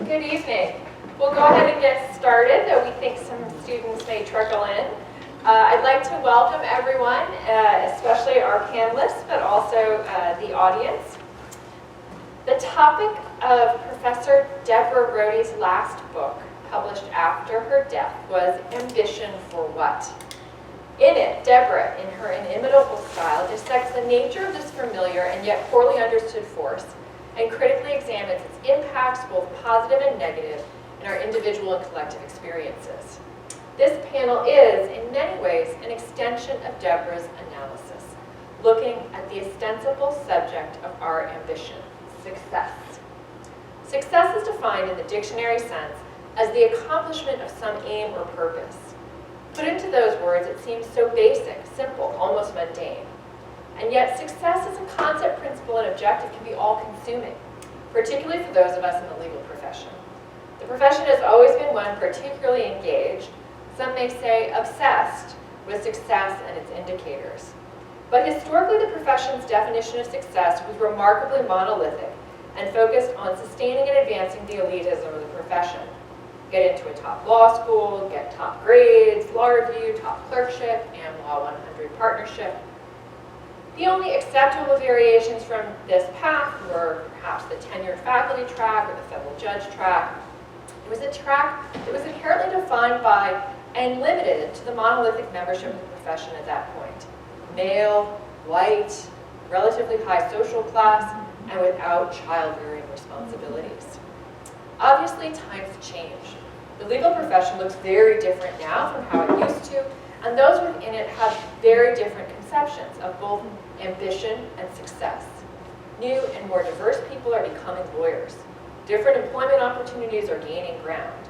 Good evening. We'll go ahead and get started, though we think some students may trickle in. I'd like to welcome everyone, especially our panelists, but also the audience. The topic of Professor Deborah Brody's last book, published after her death, was Ambition for What? In it, Deborah, in her inimitable style, dissects the nature of this familiar and yet poorly understood force, and critically examines its impacts, both positive and negative, in our individual and collective experiences. This panel is, in many ways, an extension of Deborah's analysis, looking at the ostensible subject of our ambition, success. Success is defined in the dictionary sense as the accomplishment of some aim or purpose. Put into those words, it seems so basic, simple, almost mundane. And yet, success as a concept, principle, and objective can be all-consuming, particularly for those of us in the legal profession. The profession has always been one particularly engaged, some may say obsessed, with success and its indicators. But historically, the profession's definition of success was remarkably monolithic and focused on sustaining and advancing the elitism of the profession. Get into a top law school, get top grades, law review, top clerkship, and Law 100 partnership. The only acceptable variations from this path were perhaps the tenured faculty track or the federal judge track. It was a track that was inherently defined by and limited to the monolithic membership of the profession at that point. Male, white, relatively high social class, and without child-rearing responsibilities. Obviously, times change. The legal profession looks very different now from how it used to, and those within it have very different conceptions of both ambition and success. New and more diverse people are becoming lawyers. Different employment opportunities are gaining ground.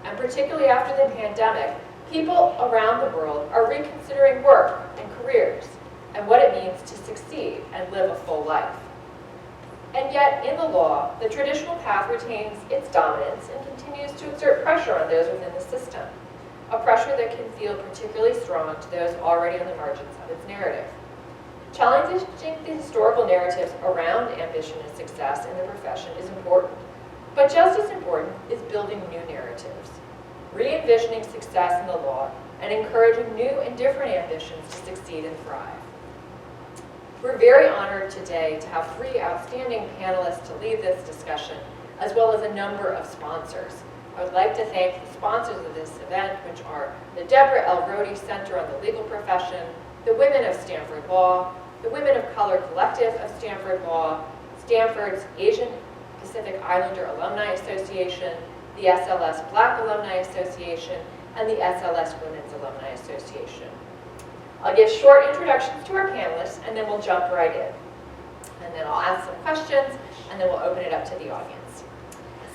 And particularly after the pandemic, people around the world are reconsidering work and careers and what it means to succeed and live a full life. And yet, in the law, the traditional path retains its dominance and continues to exert pressure on those within the system, a pressure that can feel particularly strong to those already on the margins of its narrative. Challenging the historical narratives around ambition and success in the profession is important, but just as important is building new narratives, re-envisioning success in the law, and encouraging new and different ambitions to succeed and thrive. We're very honored today to have three outstanding panelists to lead this discussion, as well as a number of sponsors. I would like to thank the sponsors of this event, which are the Deborah L. Brody Center on the Legal Profession, the Women of Stanford Law, the Women of Color Collective of Stanford Law, Stanford's Asian Pacific Islander Alumni Association, the SLS Black Alumni Association, and the SLS Women's Alumni Association. I'll give short introductions to our panelists, and then we'll jump right in. And then I'll ask some questions, and then we'll open it up to the audience.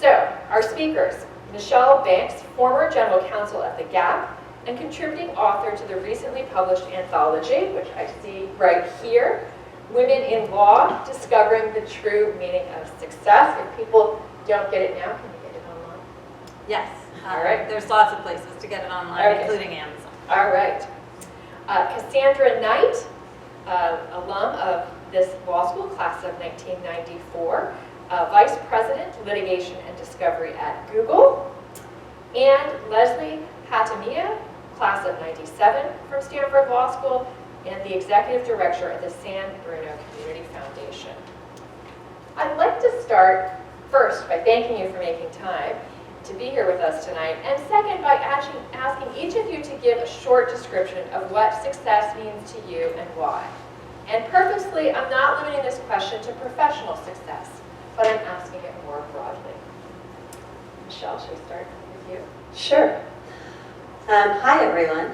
So, our speakers, Michelle Banks, former General Counsel at The Gap, and contributing author to the recently published anthology, which I see right here, Women in Law, Discovering the True Meaning of Success. If people don't get it now, can you get it online? Yes. All right. There's lots of places to get it online, including Amazon. All right. Cassandra Knight, alum of this law school, class of 1994, Vice President, Litigation and Discovery at Google, and Leslie Hatamia, class of 97 from Stanford Law School, and the Executive Director of the San Bruno Community Foundation. I'd like to start first by thanking you for making time to be here with us tonight, and second by asking each of you to give a short description of what success means to you and why. And purposely, I'm not limiting this question to professional success, but I'm asking it more broadly. Michelle, should we start with you? Sure. Hi, everyone.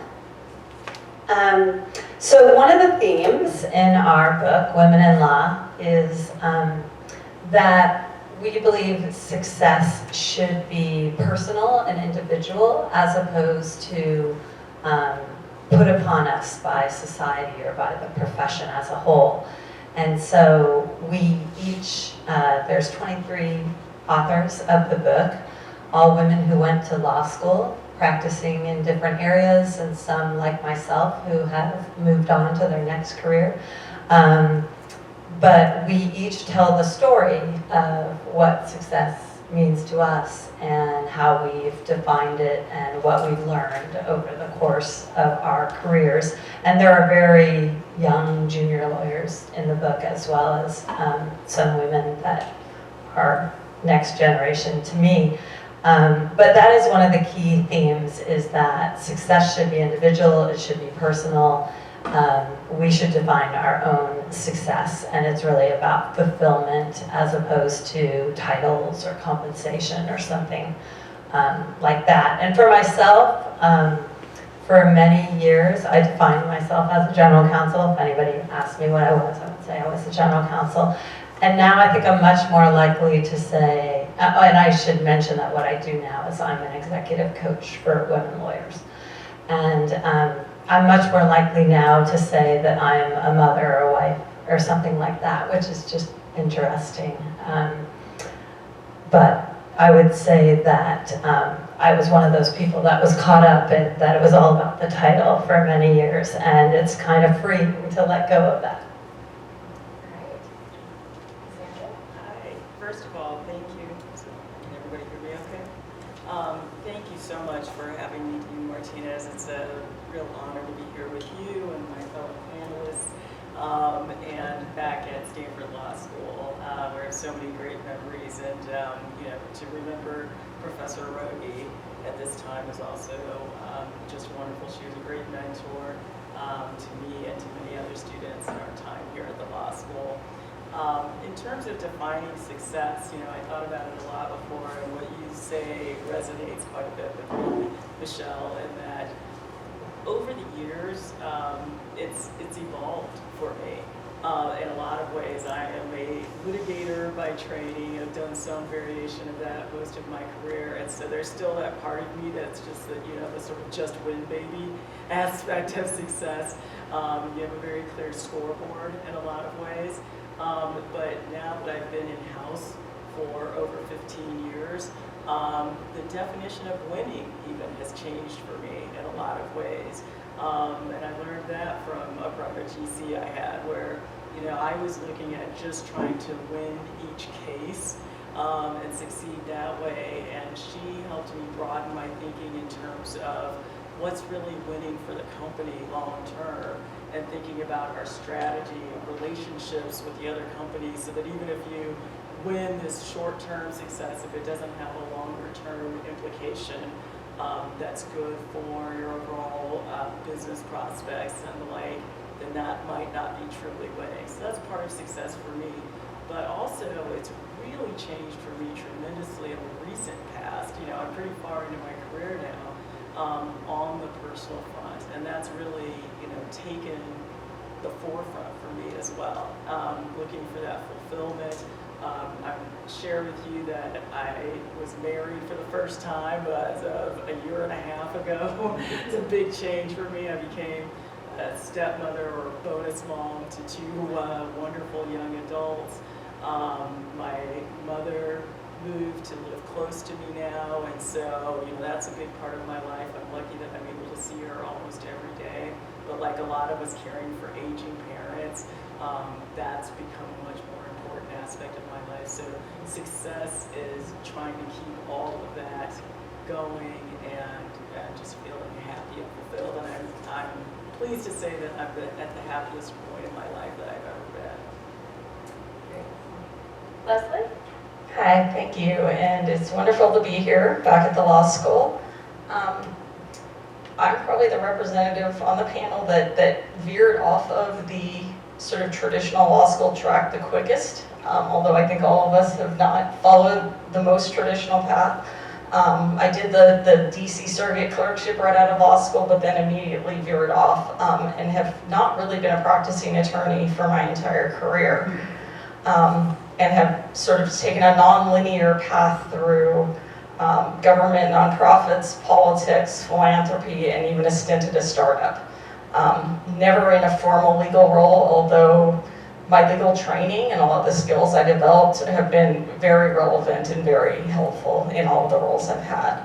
So one of the themes in our book, Women in Law, is that we believe success should be personal and individual as opposed to put upon us by society or by the profession as a whole. And so we each, there's 23 authors of the book, all women who went to law school, practicing in different areas, and some, like myself, who have moved on to their next career. But we each tell the story of what success means to us and how we've defined it and what we've learned over the course of our careers. And there are very young junior lawyers in the book, as well as some women that are next generation to me. But that is one of the key themes, is that success should be individual, it should be personal. We should define our own success, and it's really about fulfillment as opposed to titles or compensation or something like that. And for myself, for many years, I defined myself as a general counsel. If anybody asked me what I was, I would say I was a general counsel. And now I think I'm much more likely to say, and I should mention that what I do now is I'm an executive coach for women lawyers. And I'm much more likely now to say that I'm a mother or a wife or something like that, which is just interesting. But I would say that I was one of those people that was caught up in that it was all about the title for many years, and it's kind of freeing to let go of that. Hi. First of all, thank you. Can everybody hear me okay? Thank you so much for having me, Dean Martinez. It's a real honor to be here with you and my fellow panelists, and back at Stanford Law School, where I have so many great memories. And to remember Professor Rogi at this time is also just wonderful. She was a great mentor to me and to many other students in our time here at the law school. In terms of defining success, I thought about it a lot before, and what you say resonates quite a bit with me, Michelle, in that over the years, it's evolved for me. In a lot of ways, I am a litigator by training. I've done some variation of that most of my career, and so there's still that part of me that's just the sort of just win baby aspect of success. You have a very clear scoreboard in a lot of ways. But now that I've been in-house for over 15 years, the definition of winning even has changed for me in a lot of ways. And I learned that from a brother GC I had, where I was looking at just trying to win each case and succeed that way. And she helped me broaden my thinking in terms of what's really winning for the company long term, and thinking about our strategy and relationships with the other companies, so that even if you win this short-term success, if it doesn't have a longer-term implication that's good for your overall business prospects and the like, then that might not be truly winning. So that's part of success for me. But also, it's really changed for me tremendously in the recent past. I'm pretty far into my career now. On the personal front, and that's really taken the forefront for me as well. Looking for that fulfillment. I share with you that I was married for the first time as of a year and a half ago. It's a big change for me. I became a stepmother or bonus mom to two wonderful young adults. My mother moved to live close to me now, and so that's a big part of my life. I'm lucky that I'm able to see her almost every day, but like a lot of us caring for aging parents, that's become a much more important aspect of my life. So success is trying to keep all of that going and just feeling happy and fulfilled, and I'm pleased to say that I'm at the happiest point in my life that I've ever been. Leslie? Hi, thank you, and it's wonderful to be here back at the law school. I'm probably the representative on the panel that veered off of the sort of traditional law school track the quickest, although I think all of us have not followed the most traditional path. I did the DC surrogate clerkship right out of law school, but then immediately veered off and have not really been a practicing attorney for my entire career. And have sort of taken a non-linear path through government, nonprofits, politics, philanthropy, and even a stint at a startup. Never in a formal legal role, although my legal training and all of the skills I developed have been very relevant and very helpful in all of the roles I've had.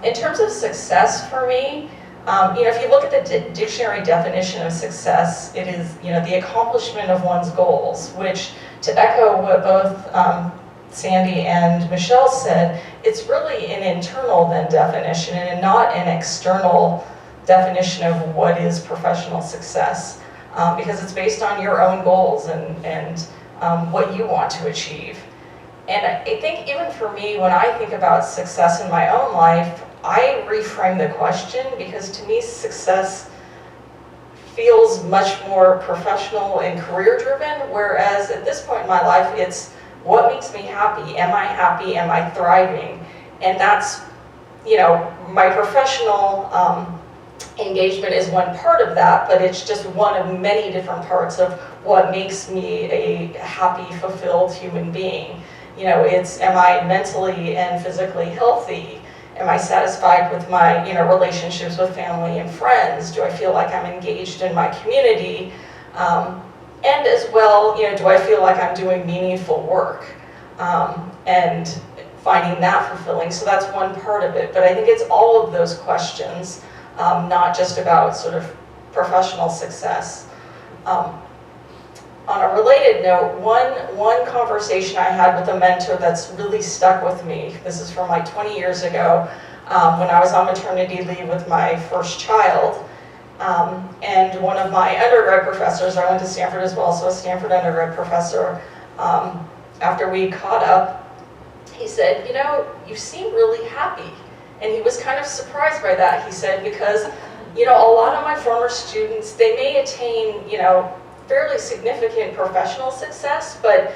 In terms of success for me, if you look at the dictionary definition of success, it is the accomplishment of one's goals, which, to echo what both Sandy and Michelle said, it's really an internal then definition and not an external definition of what is professional success, because it's based on your own goals and what you want to achieve. And I think even for me, when I think about success in my own life, I reframe the question, because to me success feels much more professional and career driven, whereas at this point in my life it's what makes me happy? Am I happy? Am I thriving? And that's, you know, my professional engagement is one part of that, but it's just one of many different parts of what makes me a happy, fulfilled human being. You know, it's, am I mentally and physically healthy? Am I satisfied with my, you know, relationships with family and friends? Do I feel like I'm engaged in my community? And as well, you know, do I feel like I'm doing meaningful work? And finding that fulfilling. So that's one part of it. But I think it's all of those questions, not just about sort of professional success. On a related note, one conversation I had with a mentor that's really stuck with me, this is from like 20 years ago, when I was on maternity leave with my first child. And one of my undergrad professors, I went to Stanford as well, so a Stanford undergrad professor, after we caught up, he said, you know, you seem really happy. And he was kind of surprised by that. He said, because, you know, a lot of my former students, they may attain, you know, fairly significant professional success, but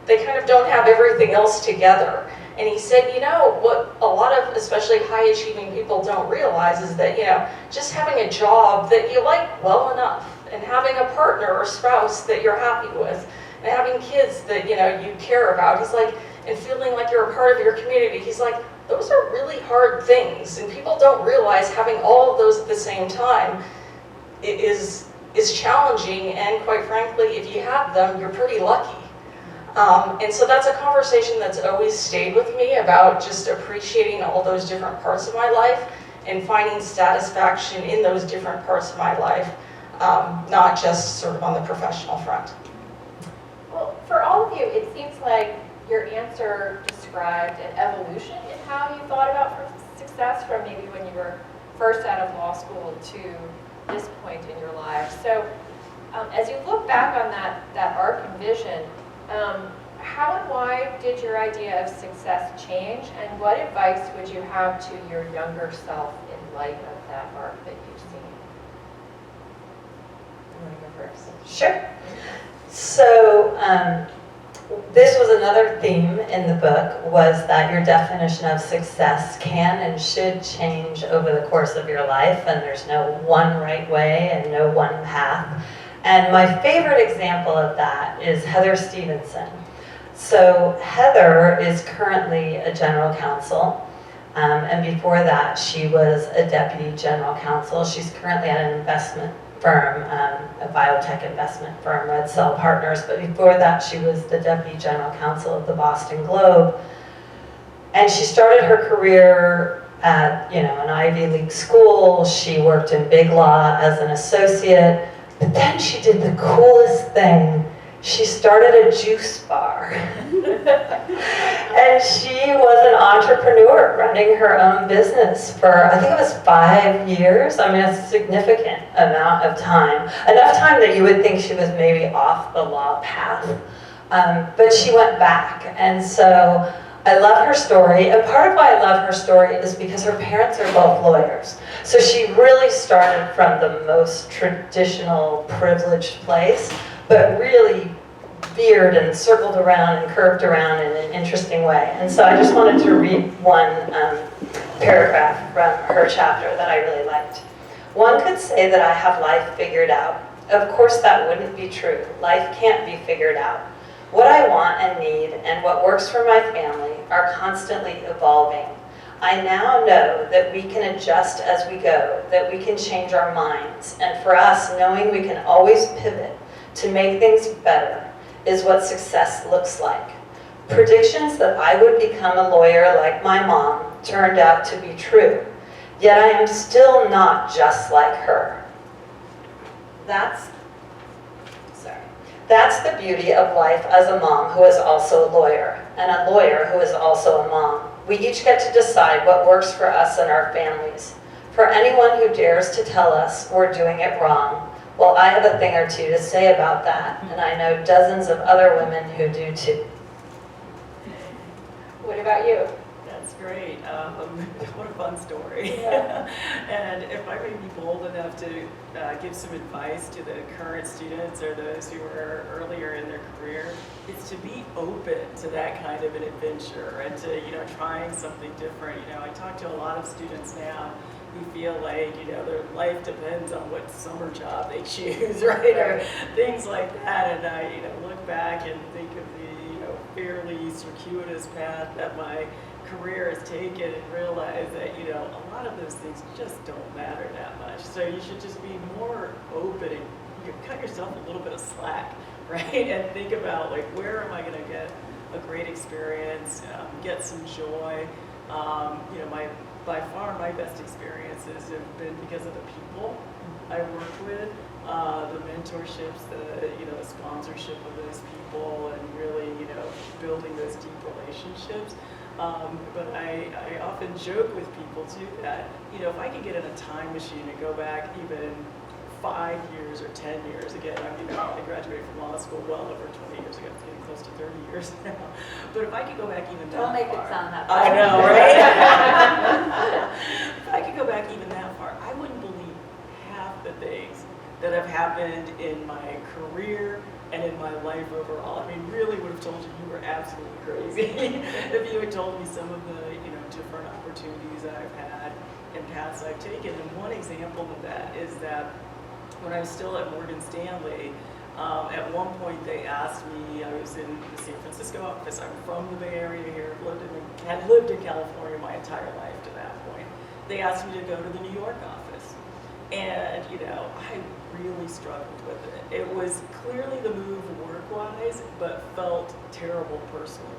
they kind of don't have everything else together. And he said, you know, what a lot of especially high achieving people don't realize is that, you know, just having a job that you like well enough, and having a partner or spouse that you're happy with, and having kids that, you know, you care about, he's like, and feeling like you're a part of your community, he's like, those are really hard things, and people don't realize having all of those at the same time is challenging, and quite frankly, if you have them, you're pretty lucky. And so that's a conversation that's always stayed with me about just appreciating all those different parts of my life and finding satisfaction in those different parts of my life, not just sort of on the professional front. Well, for all of you, it seems like your answer described an evolution in how you thought about success from maybe when you were first out of law school to this point in your life. So as you look back on that arc and vision, how and why did your idea of success change, and what advice would you have to your younger self in light of that arc that you've seen? You want to go first? Sure. So this was another theme in the book, was that your definition of success can and should change over the course of your life, and there's no one right way and no one path. And my favorite example of that is Heather Stevenson. So Heather is currently a general counsel, and before that she was a deputy general counsel. She's currently at an investment firm, a biotech investment firm, Red Cell Partners, but before that she was the deputy general counsel of the Boston Globe. And she started her career at, you know, an Ivy League school. She worked in big law as an associate, but then she did the coolest thing. She started a juice bar. And she was an entrepreneur running her own business for, I think it was 5 years. I mean, it's a significant amount of time. Enough time that you would think she was maybe off the law path. But she went back. And so I love her story. And part of why I love her story is because her parents are both lawyers. So she really started from the most traditional, privileged place, but really veered and circled around and curved around in an interesting way. And so I just wanted to read one paragraph from her chapter that I really liked. One could say that I have life figured out. Of course that wouldn't be true. Life can't be figured out. What I want and need and what works for my family are constantly evolving. I now know that we can adjust as we go, that we can change our minds. And for us, knowing we can always pivot to make things better is what success looks like. Predictions that I would become a lawyer like my mom turned out to be true, yet I am still not just like her. That's Sorry. That's the beauty of life as a mom who is also a lawyer, and a lawyer who is also a mom. We each get to decide what works for us and our families. For anyone who dares to tell us we're doing it wrong, well, I have a thing or two to say about that, and I know dozens of other women who do too. What about you? That's great. What a fun story. Yeah. And if I may be bold enough to give some advice to the current students or those who are earlier in their career, it's to be open to that kind of an adventure and to, trying something different. I talk to a lot of students now who feel like, their life depends on what summer job they choose, right? Or things like that. And I, look back and think of the, fairly circuitous path that my career has taken and realize that, a lot of those things just don't matter that much. So you should just be more open and you cut yourself a little bit of slack, right? And think about, like, where am I going to get a great experience, get some joy. By far my best experiences have been because of the people I worked with, the mentorships, the sponsorship of those people, and really, building those deep relationships. But I often joke with people too that, if I could get in a time machine and go back even 5 years or 10 years, again, I graduated from law school well over 20 years ago, it's getting close to 30 years now. But if I could go back even that far. Don't make it sound that I far. know, right? If I could go back even that far, I wouldn't believe half the things that have happened in my career and in my life overall. I mean, really would have told you were absolutely crazy if you had told me some of the, different opportunities I've had and paths I've taken. And one example of that is that when I was still at Morgan Stanley, at one point they asked me, I was in the San Francisco office, I'm from the Bay Area here, had lived in California my entire life to that point. They asked me to go to the New York office. And, I really struggled with it. It was clearly the move work-wise, but felt terrible personally.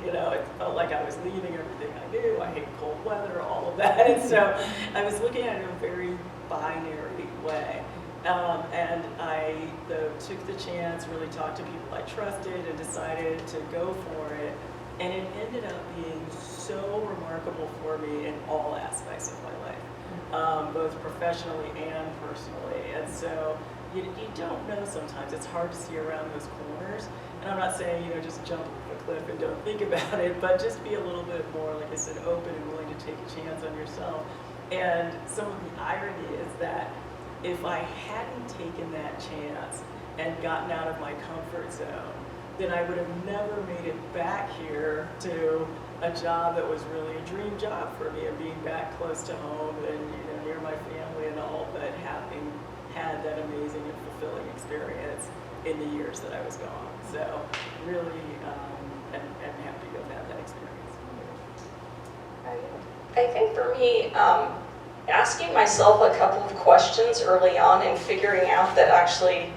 It felt like I was leaving everything I knew. I hate cold weather, all of that. And so I was looking at it in a very binary way. And I took the chance, really talked to people I trusted, and decided to go for it. And it ended up being so remarkable for me in all aspects of my life, both professionally and personally. And so you don't know sometimes. It's hard to see around those corners. And I'm not saying, just jump off a cliff and don't think about it, but just be a little bit more, like I said, open and willing to take a chance on yourself. And some of the irony is that if I hadn't taken that chance and gotten out of my comfort zone, then I would have never made it back here to a job that was really a dream job for me, and being back close to home and near my family and all, but having had that amazing and fulfilling experience in the years that I was gone. So really am happy to have had that experience. I think for me, asking myself a couple of questions early on and figuring out that actually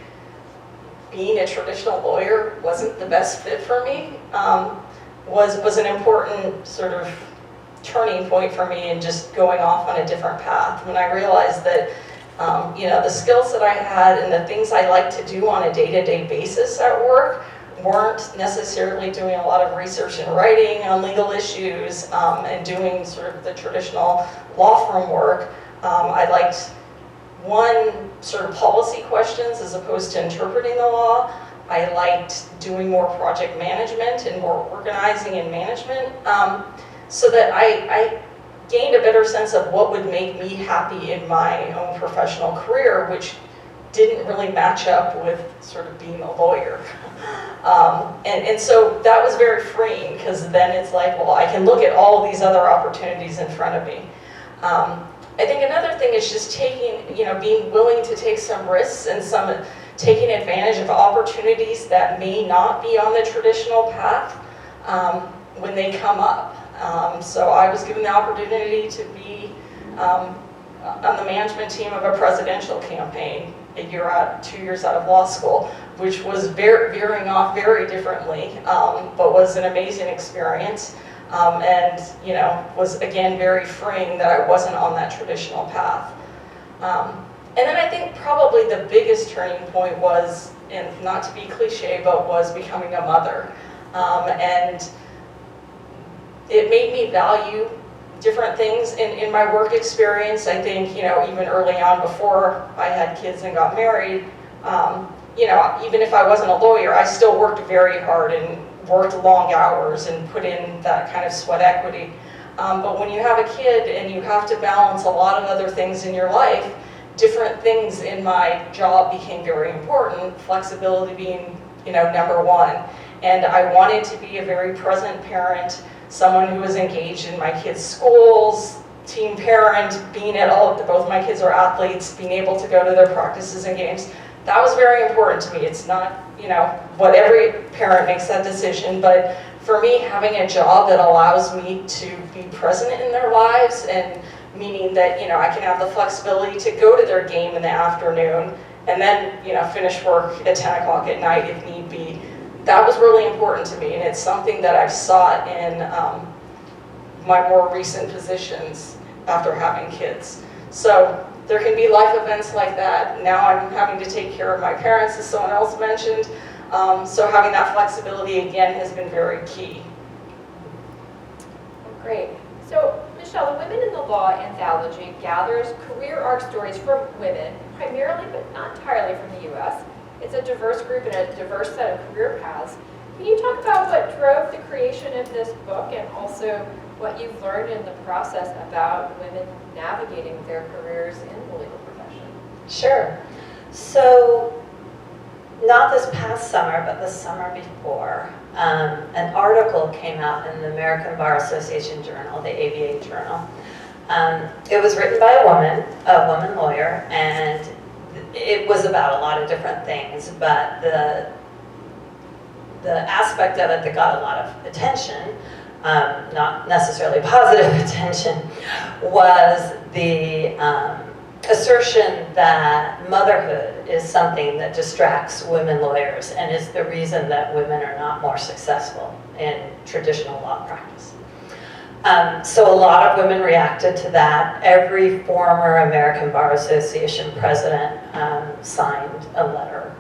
being a traditional lawyer wasn't the best fit for me was an important sort of turning point for me and just going off on a different path. When I realized that the skills that I had and the things I like to do on a day-to-day basis at work weren't necessarily doing a lot of research and writing on legal issues and doing sort of the traditional law firm work. I liked sort of policy questions as opposed to interpreting the law. I liked doing more project management and more organizing and management, so that I gained a better sense of what would make me happy in my own professional career, which didn't really match up with sort of being a lawyer. And so that was very freeing, because then it's like, well, I can look at all of these other opportunities in front of me. I think another thing is just being willing to take some risks and taking advantage of opportunities that may not be on the traditional path when they come up. So I was given the opportunity to be on the management team of a presidential campaign 2 years out of law school, which was veering off very differently, but was an amazing experience. And was again very freeing that I wasn't on that traditional path. And then I think probably the biggest turning point was, and not to be cliche, but was becoming a mother. And it made me value different things in my work experience. I think, even early on before I had kids and got married, even if I wasn't a lawyer, I still worked very hard and worked long hours and put in that kind of sweat equity. But when you have a kid and you have to balance a lot of other things in your life, different things in my job became very important, flexibility being, number one. And I wanted to be a very present parent, someone who was engaged in my kids' schools, team parent, being at both my kids are athletes, being able to go to their practices and games. That was very important to me. It's not, what every parent makes that decision, but for me, having a job that allows me to be present in their lives, and meaning that, I can have the flexibility to go to their game in the afternoon and then, finish work at 10 o'clock at night if need be. That was really important to me, and it's something that I've sought in my more recent positions after having kids. So there can be life events like that. Now I'm having to take care of my parents, as someone else mentioned. So having that flexibility, again, has been very key. Great. So, Michelle, the Women in the Law anthology gathers career arc stories from women, primarily but not entirely from the U.S. It's a diverse group and a diverse set of career paths. Can you talk about what drove the creation of this book and also what you've learned in the process about women navigating their careers in the legal profession? Sure. So, not this past summer, but the summer before, an article came out in the American Bar Association Journal, the ABA Journal. It was written by a woman lawyer, and it was about a lot of different things, but the aspect of it that got a lot of attention, not necessarily positive attention, was the assertion that motherhood is something that distracts women lawyers and is the reason that women are not more successful in traditional law practice. So a lot of women reacted to that. Every former American Bar Association president signed a letter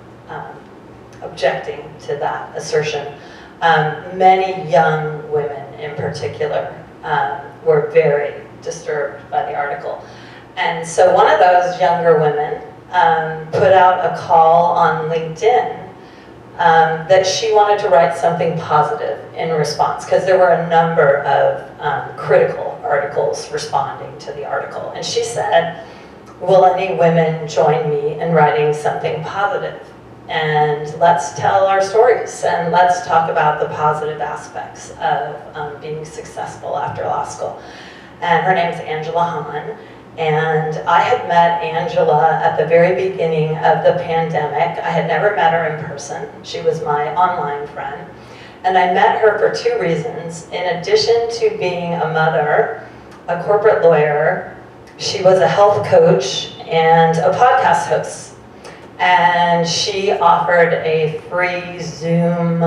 objecting to that assertion. Many young women in particular were very disturbed by the article. And so one of those younger women put out a call on LinkedIn that she wanted to write something positive in response, because there were a number of critical articles responding to the article. And she said, will any women join me in writing something positive? And let's tell our stories, and let's talk about the positive aspects of being successful after law school. And her name is Angela Hahn. And I had met Angela at the very beginning of the pandemic. I had never met her in person. She was my online friend. And I met her for two reasons. In addition to being a mother, a corporate lawyer, she was a health coach and a podcast host. And she offered a free Zoom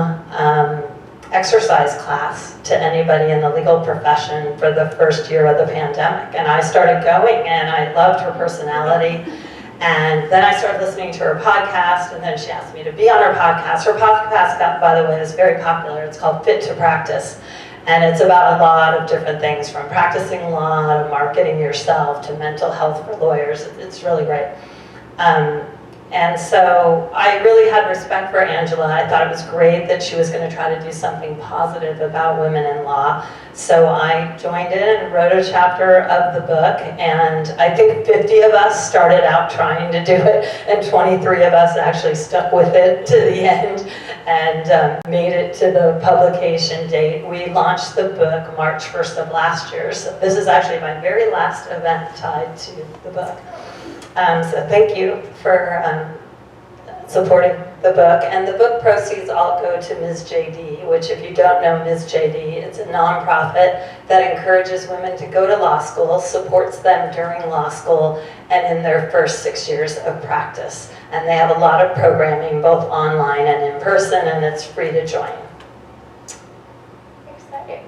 exercise class to anybody in the legal profession for the first year of the pandemic. And I started going, and I loved her personality. And then I started listening to her podcast, and then she asked me to be on her podcast. Her podcast, by the way, is very popular. It's called Fit to Practice. And it's about a lot of different things, from practicing law to marketing yourself to mental health for lawyers. It's really great. And so I really had respect for Angela. I thought it was great that she was going to try to do something positive about women in law. So I joined in and wrote a chapter of the book, and I think 50 of us started out trying to do it, and 23 of us actually stuck with it to the end and made it to the publication date. We launched the book March 1st of last year, so this is actually my very last event tied to the book. So thank you for supporting the book. And the book proceeds all go to Ms. JD, which, if you don't know Ms. JD, it's a nonprofit that encourages women to go to law school, supports them during law school, and in their first 6 years of practice. And they have a lot of programming, both online and in person, and it's free to join. Exciting.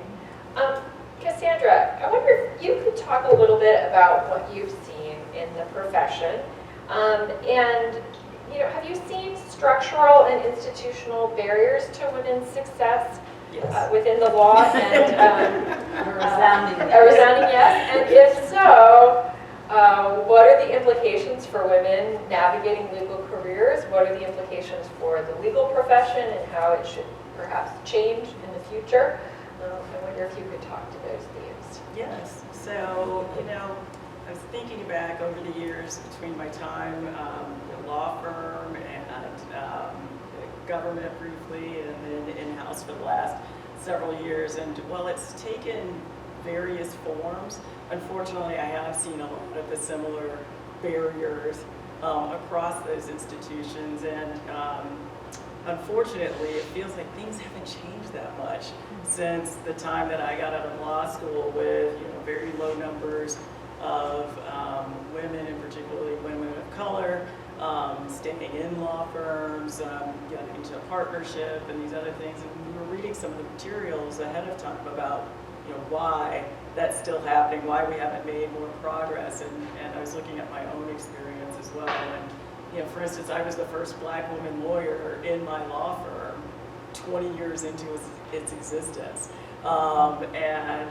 Cassandra, I wonder if you could talk a little bit about what you've seen in the profession. And have you seen structural and institutional barriers to women's success Yes. within the law? And A resounding a resounding yes. And if so, what are the implications for women navigating legal careers? What are the implications for the legal profession and how it should perhaps change in the future? I wonder if you could talk to those themes. Yes. So, I was thinking back over the years between my time in a law firm and government briefly, and then in-house for the last several years. And while it's taken various forms, unfortunately, I have seen a lot of the similar barriers across those institutions. And unfortunately, it feels like things haven't changed that much since the time that I got out of law school, with very low numbers of women, and particularly women of color, staying in law firms, getting into a partnership, and these other things. And we were reading some of the materials ahead of time about why that's still happening, why we haven't made more progress, and I was looking at my own experience as well. And for instance, I was the first Black woman lawyer in my law firm 20 years into its existence, and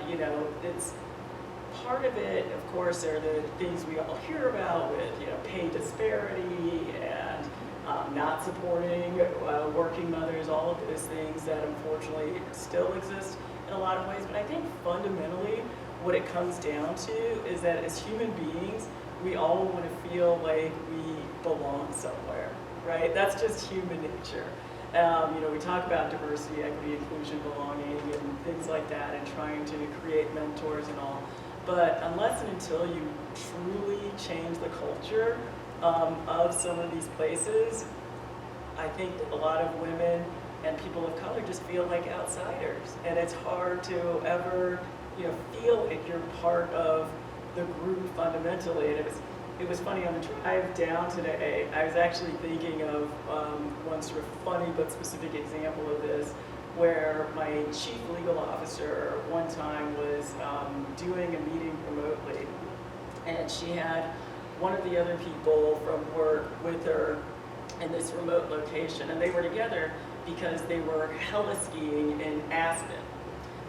it's part of it. Of course, are the things we all hear about with pay disparity and not supporting working mothers, all of those things that unfortunately still exist in a lot of ways. But I think fundamentally what it comes down to is that as human beings, we all want to feel like we belong somewhere, right? That's just human nature. We talk about diversity, equity, inclusion, belonging, and things like that, and trying to create mentors and all. But unless and until you truly change the culture of some of these places, I think a lot of women and people of color just feel like outsiders, and it's hard to ever, feel like you're part of the group fundamentally. And it was funny, on the drive down today, I was actually thinking of one sort of funny but specific example of this, where my chief legal officer one time was doing a meeting remotely, and she had one of the other people from work with her in this remote location, and they were together because they were heli skiing in Aspen.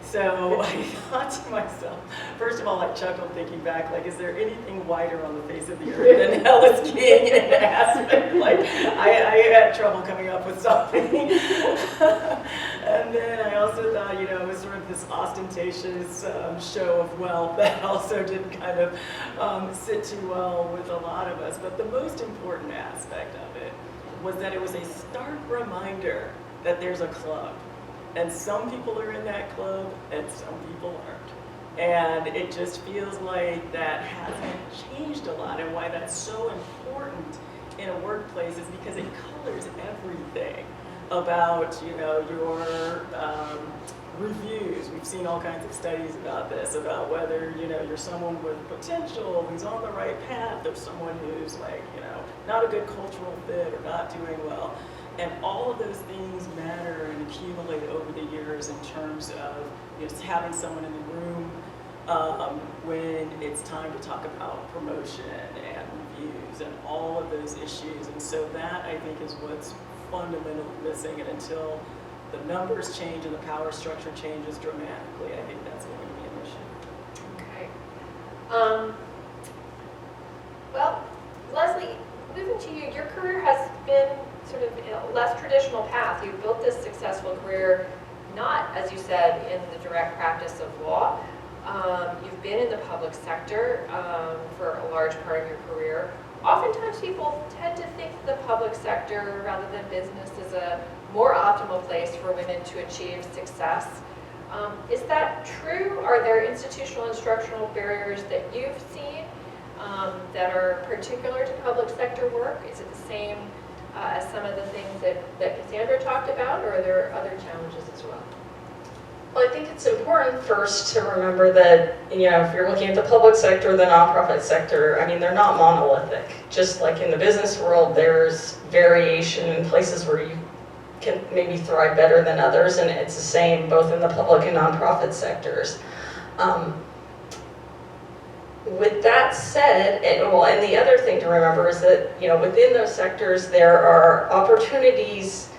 So I thought to myself, first of all, I chuckled thinking back, like, is there anything whiter on the face of the earth than heli skiing in Aspen? Like, I had trouble coming up with something. And then I also thought, it was sort of this ostentatious show of wealth that also didn't kind of sit too well with a lot of us. But the most important aspect of it was that it was a stark reminder that there's a club. And some people are in that club, and some people aren't. And it just feels like that hasn't changed a lot. And why that's so important in a workplace is because it colors everything about, your reviews. We've seen all kinds of studies about this, about whether, you're someone with potential, who's on the right path, or someone who's like, not a good cultural fit or not doing well. And all of those things matter and accumulate over the years in terms of having someone in the room when it's time to talk about promotion and reviews and all of those issues. And so that, I think, is what's fundamentally missing. And until the numbers change and the power structure changes dramatically, I think that's going to be an issue. Okay. Well, Leslie, moving to you, your career has been sort of a less traditional path. You've built this successful career, not, as you said, in the direct practice of law. You've been in the public sector for a large part of your career. Oftentimes people tend to think the public sector, rather than business, is a more optimal place for women to achieve success. Is that true? Are there institutional and structural barriers that you've seen that are particular to public sector work? Is it the same as some of the things that Cassandra talked about, or are there other challenges as well? Well, I think it's important first to remember that, if you're looking at the public sector, the nonprofit sector, they're not monolithic. Just like in the business world, there's variation in places where you can maybe thrive better than others, and it's the same both in the public and nonprofit sectors. With that said, and the other thing to remember is that, within those sectors, there are opportunities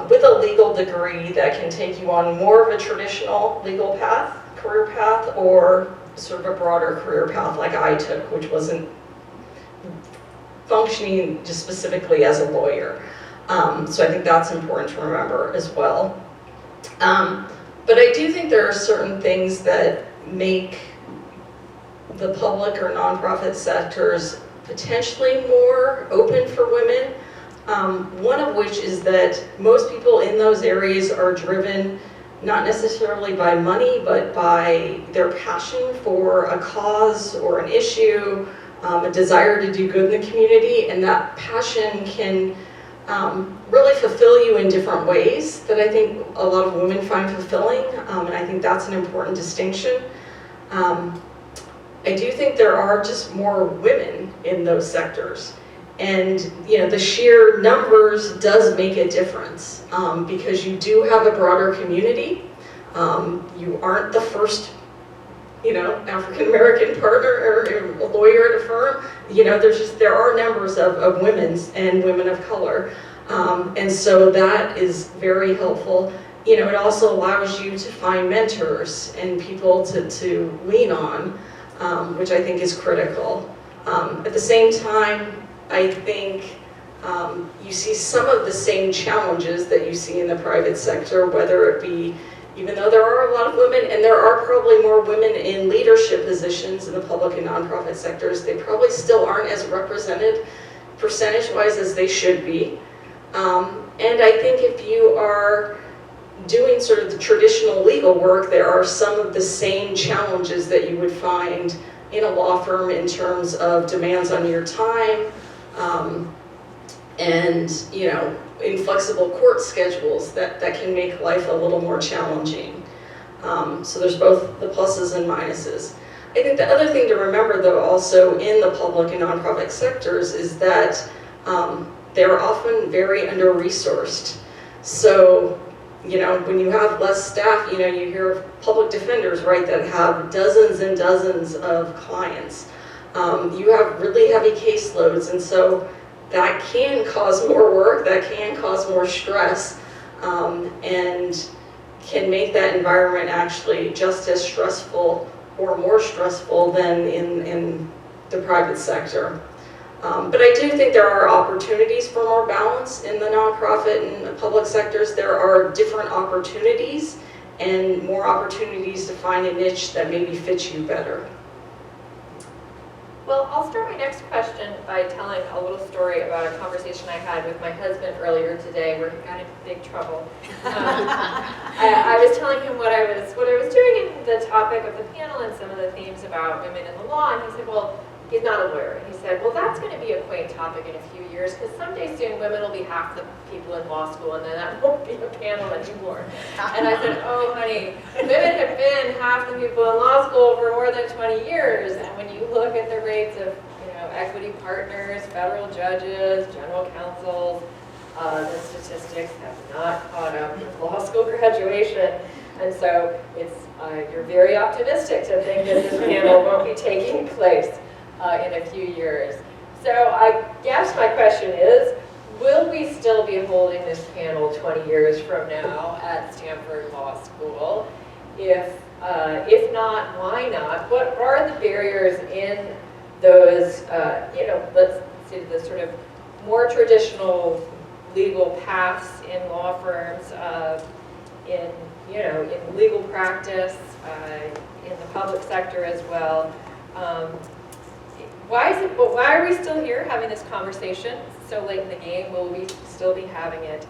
with a legal degree that can take you on more of a traditional legal path, career path, or sort of a broader career path like I took, which wasn't functioning just specifically as a lawyer. So I think that's important to remember as well. But I do think there are certain things that make the public or nonprofit sectors potentially more open for women. One of which is that most people in those areas are driven not necessarily by money, but by their passion for a cause or an issue, a desire to do good in the community, and that passion can really fulfill you in different ways that I think a lot of women find fulfilling, and I think that's an important distinction. I do think there are just more women in those sectors. And the sheer numbers does make a difference because you do have a broader community. You aren't the first, African American partner or a lawyer at a firm. There are numbers of women and women of color, and so that is very helpful. It also allows you to find mentors and people to lean on, which I think is critical. At the same time, I think you see some of the same challenges that you see in the private sector, whether it be, even though there are a lot of women, and there are probably more women in leadership positions in the public and nonprofit sectors, they probably still aren't as represented percentage-wise as they should be. And I think if you are doing sort of the traditional legal work, there are some of the same challenges that you would find in a law firm in terms of demands on your time, and inflexible court schedules that can make life a little more challenging. So there's both the pluses and minuses. I think the other thing to remember, though, also in the public and nonprofit sectors is that they're often very under-resourced. So when you have less staff, you hear of public defenders, right, that have dozens and dozens of clients. You have really heavy caseloads, and so that can cause more work, that can cause more stress, and can make that environment actually just as stressful or more stressful than in the private sector. But I do think there are opportunities for more balance in the nonprofit and the public sectors. There are different opportunities and more opportunities to find a niche that maybe fits you better. Well, I'll start my next question by telling a little story about a conversation I had with my husband earlier today where he got into big trouble. I was telling him what I was doing in the topic of the panel and some of the themes about women in the law, and he said, well, he's not a lawyer. And he said, well, that's going to be a quaint topic in a few years because someday soon women will be half the people in law school and then that won't be a panel anymore. And I said, oh, honey, women have been half the people in law school for more than 20 years. And when you look at the rates of equity partners, federal judges, general counsels, the statistics have not caught up with law school graduation. And so you're very optimistic to think that this panel won't be taking place in a few years. So I guess my question is, will we still be holding this panel 20 years from now at Stanford Law School? If not, why not? What are the barriers in those, let's see, the sort of more traditional legal paths in law firms, in legal practice, in the public sector as well? Why are we still here having this conversation so late in the game? Will we still be having it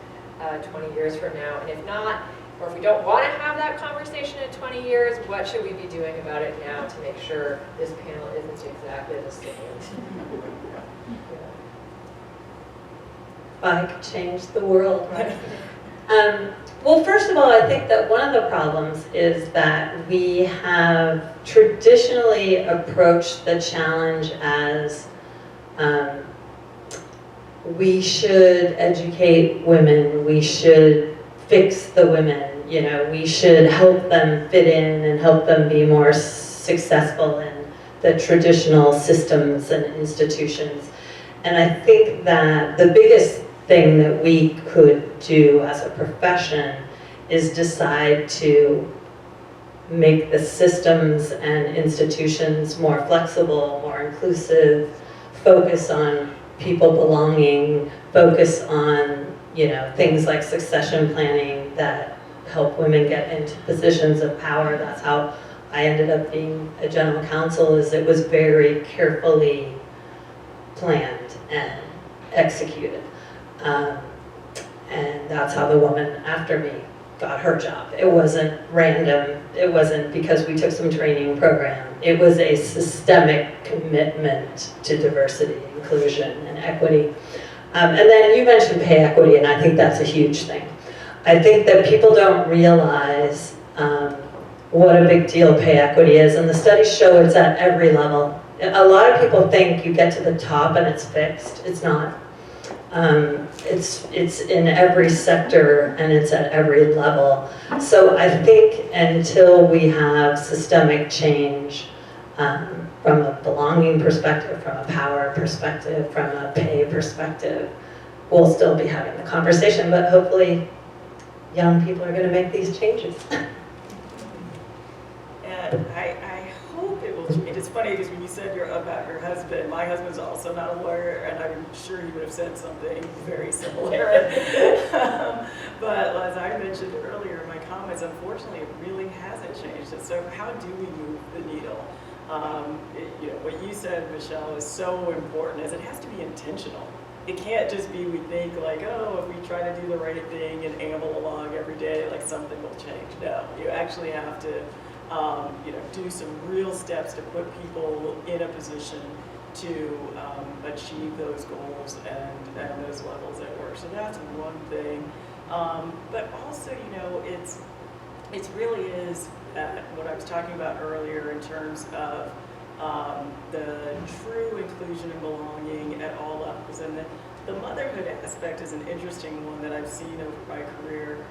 20 years from now? And if not, or if we don't want to have that conversation in 20 years, what should we be doing about it now to make sure this panel isn't exactly the same? I could change the world, right? Well, first of all, I think that one of the problems is that we have traditionally approached the challenge as we should educate women, we should fix the women, we should help them fit in and help them be more successful in the traditional systems and institutions. And I think that the biggest thing that we could do as a profession is decide to make the systems and institutions more flexible, more inclusive, focus on people belonging, focus on, you know, things like succession planning that help women get into positions of power. That's how I ended up being a general counsel, is it was very carefully planned and executed. And that's how the woman after me got her job. It wasn't random. It wasn't because we took some training program. It was a systemic commitment to diversity, inclusion, and equity. And then you mentioned pay equity, and I think that's a huge thing. I think that people don't realize what a big deal pay equity is, and the studies show it's at every level. A lot of people think you get to the top and it's fixed. It's not. It's in every sector and it's at every level. So I think until we have systemic change from a belonging perspective, from a power perspective, from a pay perspective, we'll still be having the conversation, but hopefully young people are going to make these changes. And I hope it will change. It's funny because when you said about your husband, my husband's also not a lawyer, and I'm sure he would have said something very similar. But as I mentioned earlier in my comments, unfortunately, it really hasn't changed. And so how do we move the needle? You know, what you said, Michelle, is so important, is it has to be intentional. It can't just be we think like, oh, if we try to do the right thing and amble along every day, like something will change. No, you actually have to you know, do some real steps to put people in a position to achieve those goals and those levels at work. So that's one thing. But also, you know, it really is what I was talking about earlier in terms of the true inclusion and belonging at all levels. And the motherhood aspect is an interesting one that I've seen over my career.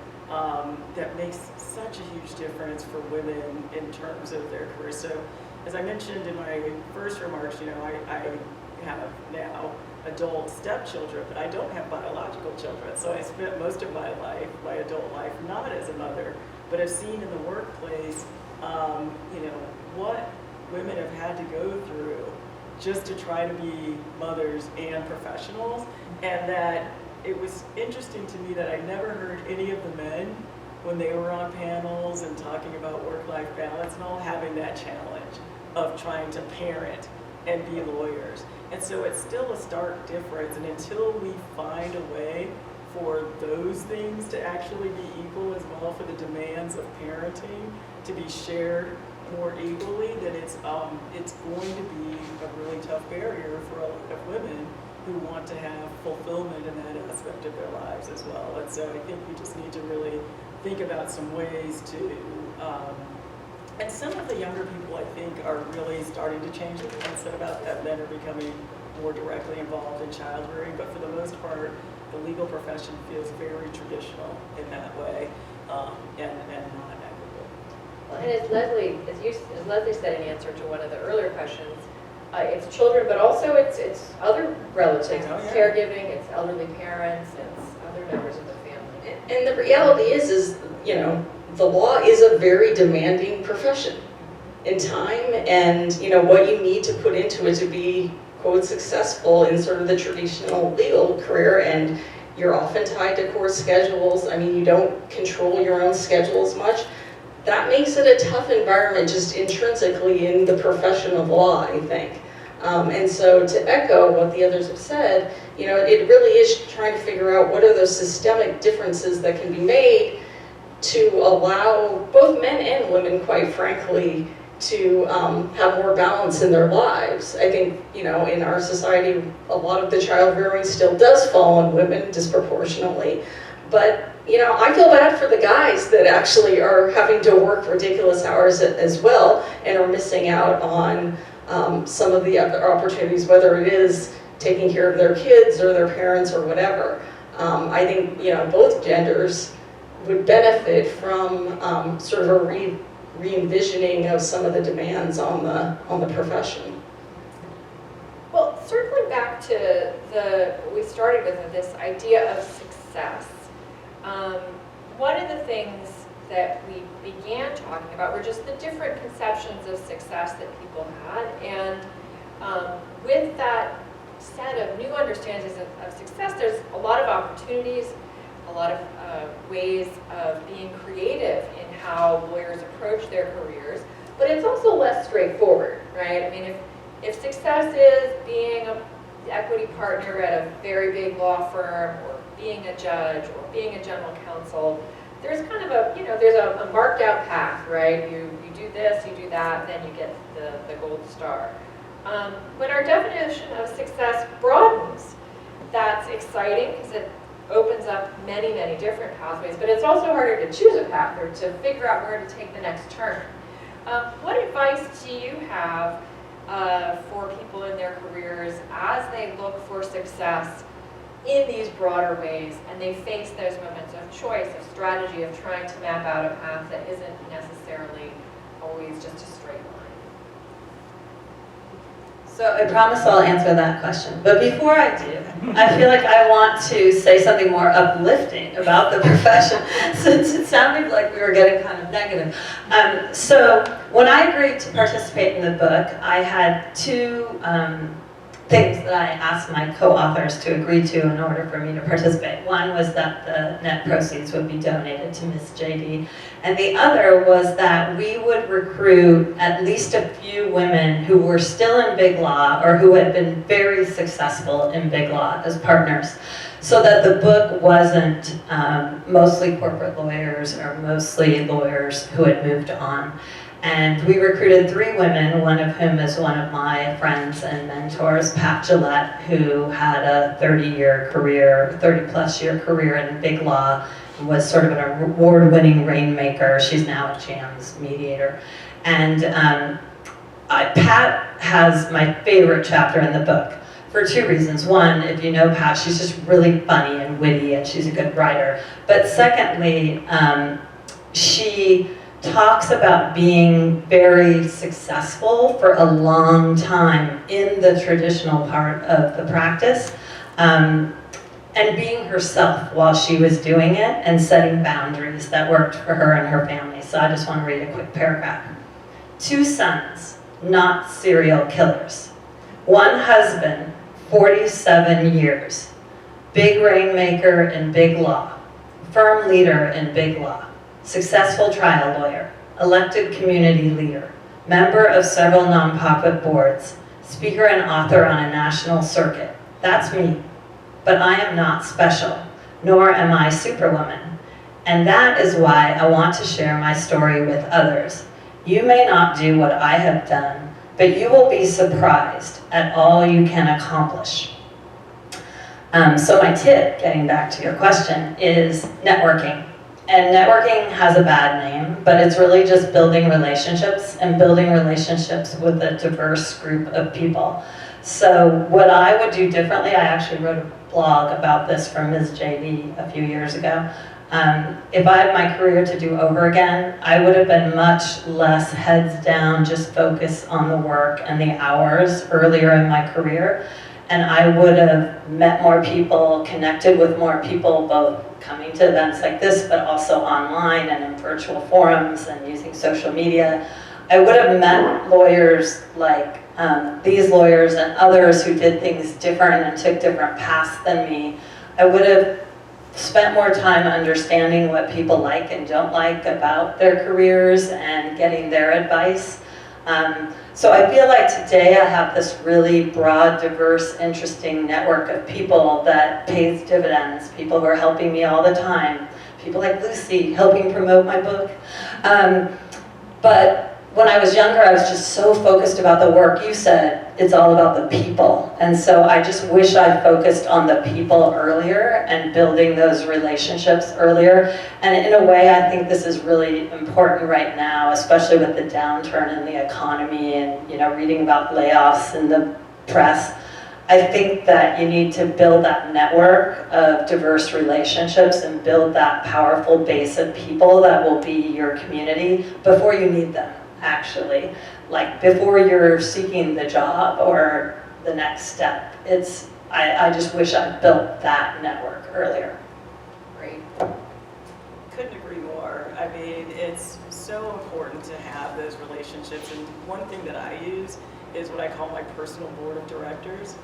That makes such a huge difference for women in terms of their career. So, as I mentioned in my first remarks, you know, I have now adult stepchildren, but I don't have biological children. So I spent most of my life, my adult life, not as a mother, but I've seen in the workplace, you know, what women have had to go through just to try to be mothers and professionals, and that it was interesting to me that I never heard any of the men when they were on panels and talking about work-life balance and all having that challenge of trying to parent and be lawyers. And so it's still a stark difference, and until we find a way for those things to actually be equal as well, for the demands of parenting to be shared more equally, then it's going to be a really tough barrier for a lot of women who want to have fulfillment in that aspect of their lives as well. And so I think we just need to really think about some ways to, and some of the younger people I think are really starting to change the mindset about that. Men are becoming more directly involved in child rearing, but for the most part, the legal profession feels very traditional in that way, and not equitable. Well, and as Leslie said in answer to one of the earlier questions, it's children, but also it's other relatives, it's caregiving, it's elderly parents, it's other members of the family. And the reality is, you know, the law is a very demanding profession in time, and, you know, what you need to put into it to be, quote, successful in sort of the traditional legal career, and you're often tied to court schedules. I mean, you don't control your own schedule as much. That makes it a tough environment just intrinsically in the profession of law, I think. And so to echo what the others have said, you know, it really is trying to figure out what are those systemic differences that can be made to allow both men and women, quite frankly, to have more balance in their lives. I think, you know, in our society, a lot of the child rearing still does fall on women disproportionately. But, you know, I feel bad for the guys that actually are having to work ridiculous hours as well and are missing out on some of the other opportunities, whether it is taking care of their kids or their parents or whatever. I think, you know, both genders would benefit from sort of a re-envisioning of some of the demands on the profession. Well, circling back to what we started with, this idea of success, one of the things that we began talking about were just the different conceptions of success that people had, and with that set of new understandings of success, there's a lot of opportunities, a lot of ways of being creative in how lawyers approach their careers, but it's also less straightforward, right? I mean, if success is being an equity partner at a very big law firm, or being a judge, or being a general counsel, there's kind of there's a marked out path, right? You do this, you do that, then you get the gold star. When our definition of success broadens, that's exciting because it opens up many, many different pathways, but it's also harder to choose a path or to figure out where to take the next turn. What advice do you have for people in their careers as they look for success in these broader ways and they face those moments of choice, of strategy, of trying to map out a path that isn't necessarily always just a straight line? So I promise I'll answer that question. But before I do, I feel like I want to say something more uplifting about the profession, since it sounded like we were getting kind of negative. So when I agreed to participate in the book, I had two things that I asked my co-authors to agree to in order for me to participate. One was that the net proceeds would be donated to Ms. JD, and the other was that we would recruit at least a few women who were still in big law or who had been very successful in big law as partners, so that the book wasn't mostly corporate lawyers or mostly lawyers who had moved on. And we recruited 3 women, one of whom is one of my friends and mentors, Pat Gillette, who had a 30-year career, 30-plus year career in big law, and was sort of an award-winning rainmaker. She's now a JAMS mediator. And Pat has my favorite chapter in the book for 2 reasons. One, if you know Pat, she's just really funny and witty, and she's a good writer. But secondly, she talks about being very successful for a long time in the traditional part of the practice, and being herself while she was doing it and setting boundaries that worked for her and her family. So I just want to read a quick paragraph. 2 sons, not serial killers. 1 husband, 47 years. Big rainmaker in big law. Firm leader in big law. Successful trial lawyer, elected community leader, member of several nonprofit boards, speaker and author on a national circuit. That's me. But I am not special, nor am I superwoman. And that is why I want to share my story with others. You may not do what I have done, but you will be surprised at all you can accomplish. So my tip, getting back to your question, is networking. And networking has a bad name, but it's really just building relationships and building relationships with a diverse group of people. So what I would do differently, I actually wrote a blog about this for Ms. JD a few years ago. If I had my career to do over again, I would have been much less heads down, just focused on the work and the hours earlier in my career. And I would have met more people, connected with more people, both coming to events like this, but also online and in virtual forums and using social media. I would have met lawyers like these lawyers and others who did things different and took different paths than me. I would have spent more time understanding what people like and don't like about their careers and getting their advice. So I feel like today I have this really broad, diverse, interesting network of people that pays dividends, people who are helping me all the time, people like Lucy helping promote my book. But when I was younger, I was just so focused about the work. You said it's all about the people. And so I just wish I focused on the people earlier and building those relationships earlier. And in a way, I think this is really important right now, especially with the downturn in the economy and reading about layoffs in the press. I think that you need to build that network of diverse relationships and build that powerful base of people that will be your community before you need them, actually. Like before you're seeking the job or the next step. I just wish I built that network earlier. Great. Couldn't agree more. I mean, it's so important to have those relationships. And one thing that I use is what I call my personal board of directors.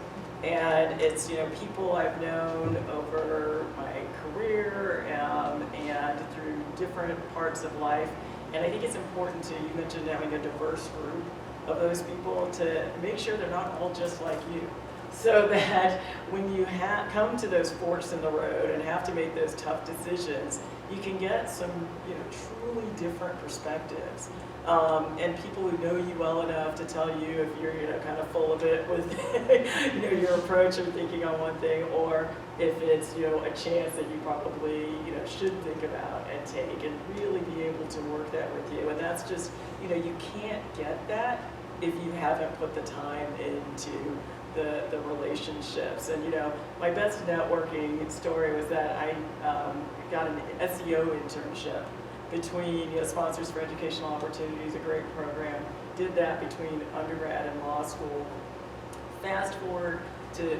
And it's, people I've known over my career and through different parts of life. And I think it's important you mentioned having a diverse group of those people to make sure they're not all just like you. So that when you come to those forks in the road and have to make those tough decisions, you can get some truly different perspectives. And people who know you well enough to tell you if you're kind of full of it with your approach or thinking on one thing, or if it's a chance that you probably should think about and take, and really be able to work that with you. And that's just you can't get that if you haven't put the time into the relationships. And my best networking story was that I got an SEO internship between Sponsors for Educational Opportunities, a great program. Did that between undergrad and law school. Fast forward to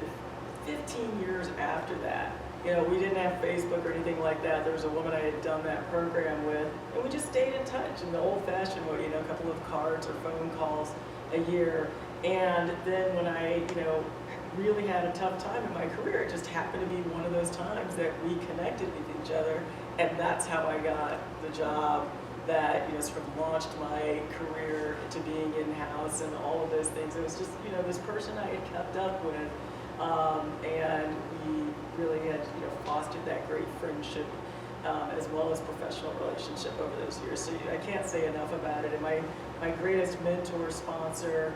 15 years after that. We didn't have Facebook or anything like that. There was a woman I had done that program with, and we just stayed in touch in the old-fashioned way, a couple of cards or phone calls a year. And then when I, really had a tough time in my career, it just happened to be one of those times that we connected with each other, and that's how I got the job that, sort of launched my career to being in-house and all of those things. It was just, this person I had kept up with, and we really had, fostered that great friendship as well as professional relationship over those years. So I can't say enough about it. And my greatest mentor, sponsor,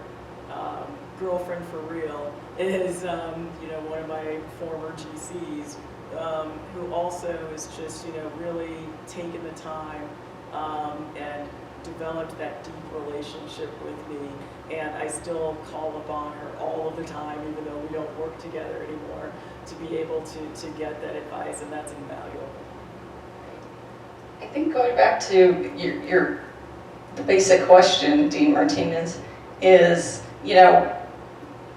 girlfriend for real is one of my former GCs, who also is just really taken the time and developed that deep relationship with me, and I still call upon her all of the time, even though we don't work together anymore, to be able to get that advice, and that's invaluable. I think going back to the basic question, Dean Martinez, is,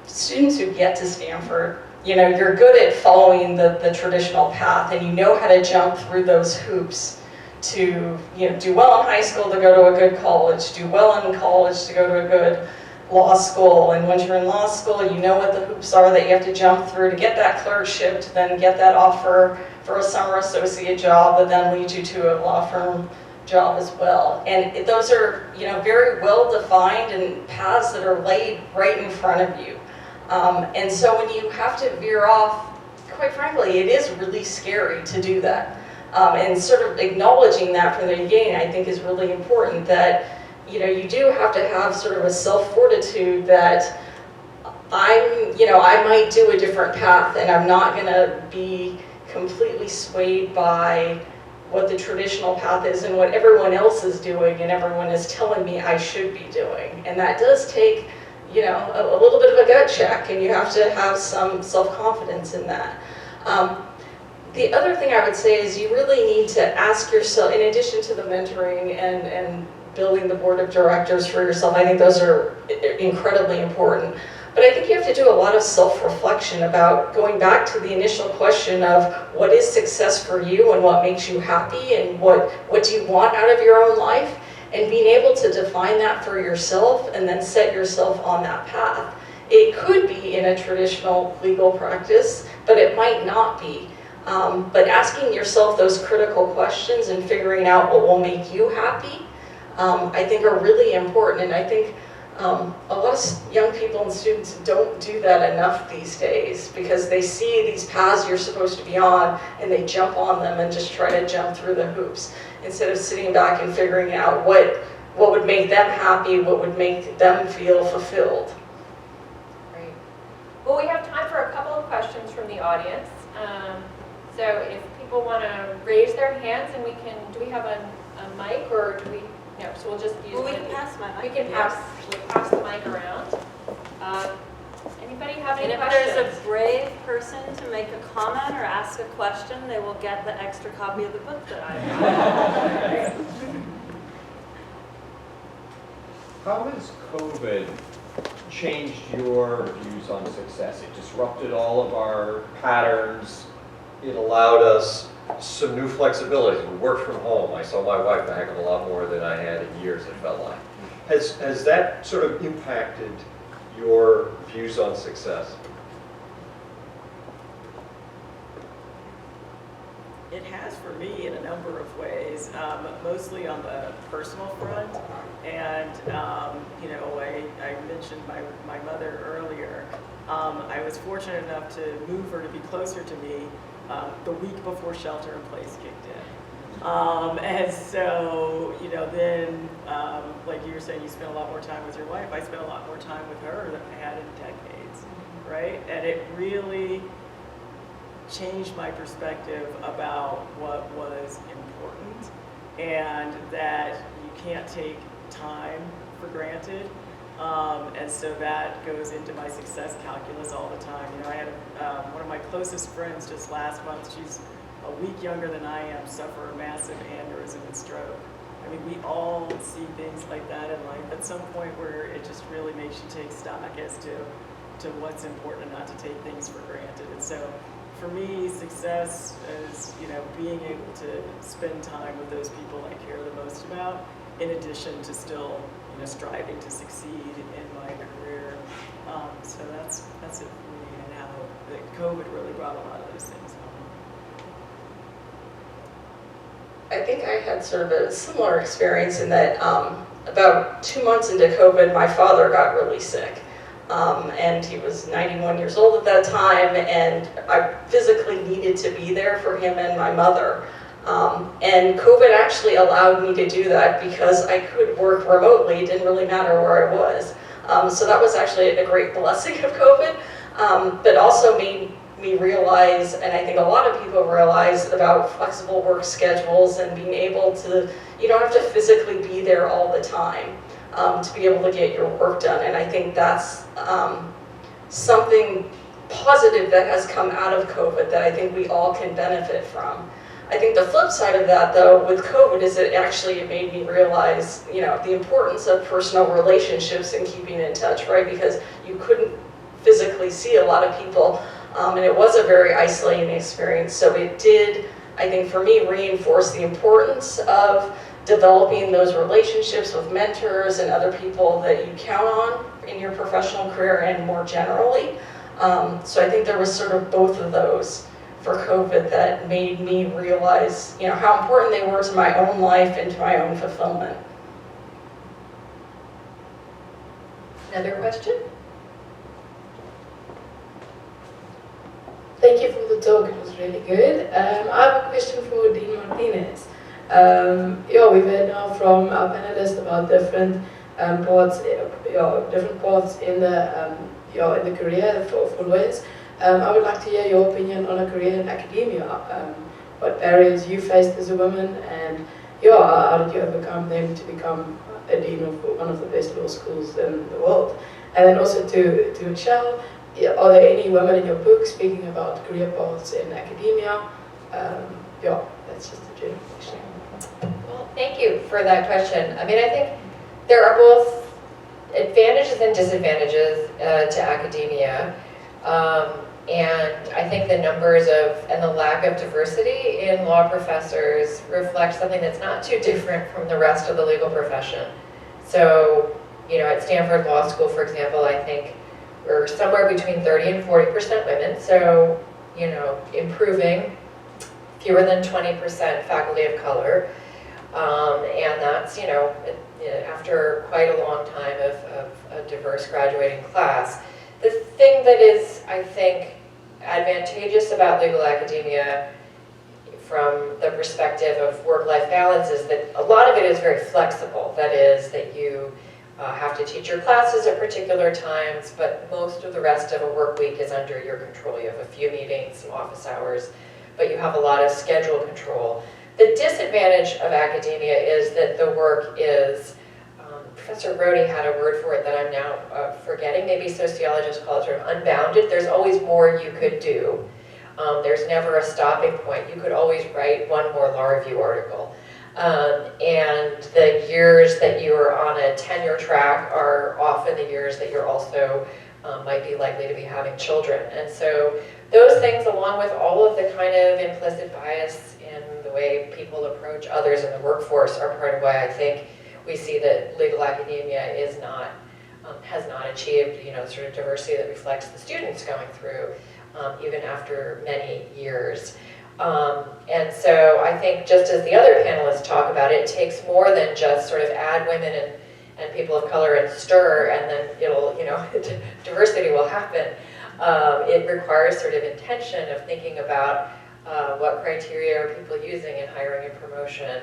students who get to Stanford, you're good at following the traditional path, and you know how to jump through those hoops to do well in high school to go to a good college, do well in college to go to a good law school, and once you're in law school, you know what the hoops are that you have to jump through to get that clerkship, to then get that offer for a summer associate job that then leads you to a law firm job as well. And those are very well defined and paths that are laid right in front of you. And so when you have to veer off, quite frankly, it is really scary to do that. And sort of acknowledging that from the beginning, I think, is really important, that you do have to have sort of a self-fortitude that I might do a different path, and I'm not going to be completely swayed by what the traditional path is and what everyone else is doing and everyone is telling me I should be doing. And that does take, a little bit of a gut check, and you have to have some self-confidence in that. The other thing I would say is you really need to ask yourself, in addition to the mentoring and building the board of directors for yourself, I think those are incredibly important. But I think you have to do a lot of self-reflection about going back to the initial question of what is success for you and what makes you happy and what do you want out of your own life, and being able to define that for yourself and then set yourself on that path. It could be in a traditional legal practice, but it might not be. But asking yourself those critical questions and figuring out what will make you happy, I think are really important. And I think a lot of young people and students don't do that enough these days, because they see these paths you're supposed to be on and they jump on them and just try to jump through the hoops, instead of sitting back and figuring out what would make them happy, what would make them feel fulfilled. Great. Well, we have time for a couple of questions from the audience. So if people want to raise their hands, and do we have a mic, or do we, no, so we'll just use Well, we can pass my mic. We can pass the mic around. Anybody have And any if questions? there's a brave person to make a comment or ask a question, they will get the extra copy of the book that I have. How has COVID changed your views on success? It disrupted all of our patterns. It allowed us some new flexibility. We worked from home. I saw my wife a heck of a lot more than I had in years, it felt like. Has that sort of impacted your views on success? It has for me in a number of ways, mostly on the personal front. And, you know, I mentioned my mother earlier. I was fortunate enough to move her to be closer to me the week before shelter in place kicked in. And so, you know, then, like you were saying, you spent a lot more time with your wife. I spent a lot more time with her than I had in decades, right? And it really changed my perspective about what was important, and that you can't take time for granted. And so that goes into my success calculus all the time. You know, I had one of my closest friends just last month, she's a week younger than I am, suffer a massive aneurysm and stroke. I mean, we all see things like that in life at some point where it just really makes you take stock as to what's important and not to take things for granted. And so for me, success is, you know, being able to spend time with those people I care the most about, in addition to still, you know, striving to succeed in my career. So that's it for me, and how that COVID really brought a lot of those things home. I think I had sort of a similar experience in that about 2 months into COVID, my father got really sick. And he was 91 years old at that time, and I physically needed to be there for him and my mother. And COVID actually allowed me to do that because I could work remotely. It didn't really matter where I was. So that was actually a great blessing of COVID, but also made me realize, and I think a lot of people realize, about flexible work schedules and being able to, you don't have to physically be there all the time to be able to get your work done. And I think that's something positive that has come out of COVID that I think we all can benefit from. I think the flip side of that, though, with COVID is it made me realize, you know, the importance of personal relationships and keeping in touch, right? Because you couldn't physically see a lot of people, and it was a very isolating experience. So it did, I think, for me, reinforce the importance of developing those relationships with mentors and other people that you count on in your professional career and more generally. So I think there was sort of both of those for COVID that made me realize, you know, how important they were to my own life and to my own fulfillment. Another question? Thank you for the talk, it was really good. I have a question for Dean Martinez. We've heard now from our panelists about different paths in the career for lawyers. I would like to hear your opinion on a career in academia. What barriers you faced as a woman, and how did you overcome them to become a dean of one of the best law schools in the world? And then also to Michelle, are there any women in your book speaking about career paths in academia? That's just a general question. Well, thank you for that question. I mean, I think there are both advantages and disadvantages to academia. And I think the numbers and the lack of diversity in law professors reflect something that's not too different from the rest of the legal profession. So, you know, at Stanford Law School, for example, I think we're somewhere between 30 and 40% women. So, you know, improving, fewer than 20% faculty of color. And that's, you know, after quite a long time of a diverse graduating class. The thing that is, I think, advantageous about legal academia from the perspective of work-life balance is that a lot of it is very flexible. That is, that you have to teach your classes at particular times, but most of the rest of a work week is under your control. You have a few meetings, some office hours, but you have a lot of schedule control. The disadvantage of academia is that the work is Professor Rode had a word for it that I'm now forgetting. Maybe sociologists call it sort of unbounded. There's always more you could do. There's never a stopping point. You could always write one more law review article. And the years that you are on a tenure track are often the years that you're also might be likely to be having children. And so those things, along with all of the kind of implicit bias in the way people approach others in the workforce, are part of why I think we see that legal academia is not, has not achieved, you know, sort of diversity that reflects the students going through, even after many years. And so I think, just as the other panelists talk about it, it takes more than just sort of add women and people of color and stir, and then it'll, you know, diversity will happen. It requires sort of intention of thinking about what criteria are people using in hiring and promotion.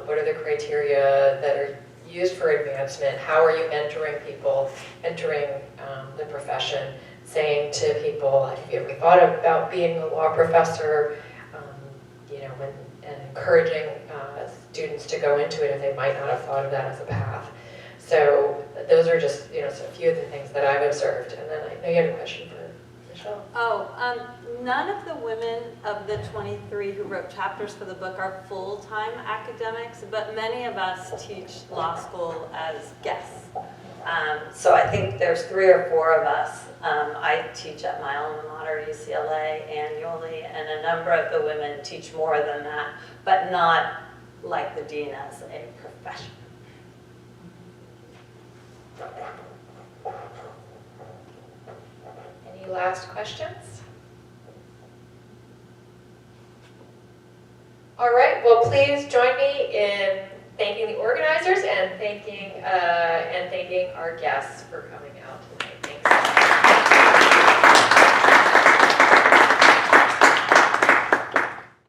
What are the criteria that are used for advancement? How are you mentoring people, entering the profession, saying to people, have you ever thought about being a law professor? You know, and encouraging students to go into it if they might not have thought of that as a path. So those are just, you know, a few of the things that I've observed. And then I know you had a question for Michelle. Oh, none of the women of the 23 who wrote chapters for the book are full-time academics, but many of us teach law school as guests. So I think there's 3 or 4 of us. I teach at my alma mater, UCLA, annually, and a number of the women teach more than that, but not like the dean as a profession. Any last questions? All right, well, please join me in thanking the organizers and thanking our guests for coming out.